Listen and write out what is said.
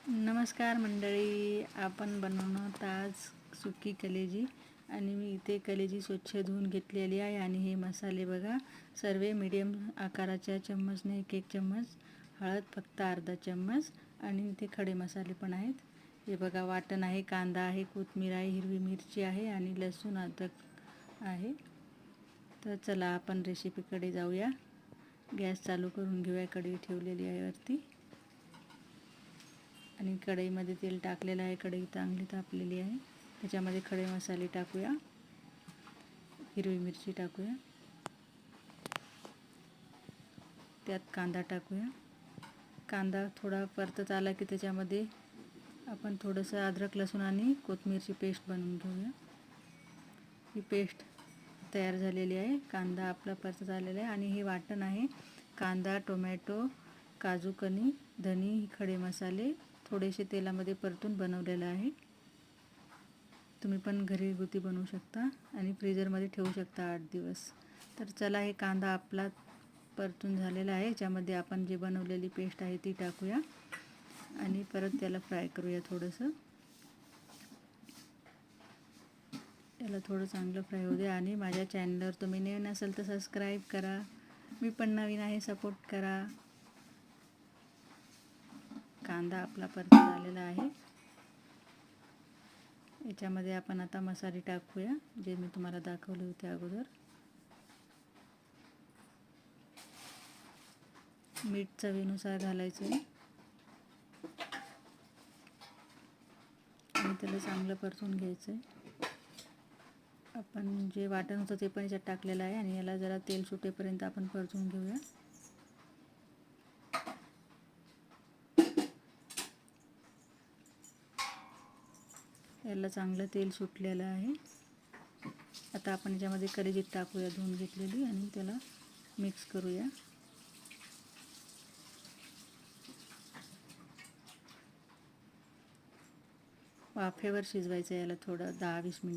नमस्कार मंडळी, आपण बनवणार आज सुकी कलेजी आणि मी इथे कलेजी स्वच्छ धुवून घेतलेली आहे. आणि हे मसाले बघा, सर्व मीडियम आकाराच्या चम्मचने एक चम्मच, हळद फक्त अर्धा चम्मच आणि इथे खडे मसाले पण आहेत. हे बघा, वाटण आहे, कांदा आहे, कोथिंबीर आहे, हिरवी मिरची आहे आणि लसूण अद्रक आहे. तर चला आपण रेसिपीकडे जाऊया. गॅस चालू करून घेऊया. कढई ठेवलेली आहे वरती आणि कढईमध्ये तेल टाकलेलं आहे. कढई चांगली तापलेली आहे. त्याच्यामध्ये खडे मसाले टाकूया, हिरवी मिरची टाकूया, त्यात कांदा टाकूया. कांदा थोडा परतत आला की त्याच्यामध्ये आपण थोडंसं अद्रक लसूण आणि कोथिंबीरची पेस्ट बनवून घेऊया. ही पेस्ट तयार झालेली आहे. कांदा आपला परतत आलेला आहे आणि हे वाटण आहे. कांदा, टोमॅटो, काजू कनी, धनी, खडे मसाले थोडेसे तेलामध्ये परतून बनवलेलं आहे. तुम्ही पण घरगुती बनवू शकता आणि फ्रीजरमध्ये ठेवू शकता 8 दिवस. तर चला, हे कांदा आपला परतून झालेला आहे. याच्यामध्ये आपण जे बनवलेली पेस्ट आहे ती टाकूया आणि परत त्याला फ्राय करूया. थोडंसं त्याला थोडं चांगलं फ्राय होऊ द्या. आणि माझ्या चॅनलवर तुम्ही नवीन असाल तर सबस्क्राईब करा. मी पण नवीन आहे, सपोर्ट करा. कांदा आपला परतत आलेला आहे. याच्यामध्ये आपण आता मसाले टाकूया जे मी तुम्हाला दाखवले होते अगोदर. मीठ चवीनुसार घालायचं आहे आणि त्याला चांगलं परतून घ्यायचं आहे. आपण जे वाटण होतं ते पण याच्यात टाकलेलं आहे आणि याला जरा तेल सुटेपर्यंत आपण परतून घेऊया. याला चांगलं तेल सुटलेलं आहे. आता आपण याच्यामध्ये कलेजी टाकूया धुवून घेतलेली आणि त्याला मिक्स करूया. वाफेवर शिजवायचं याला थोडं 10-20 मिनिट.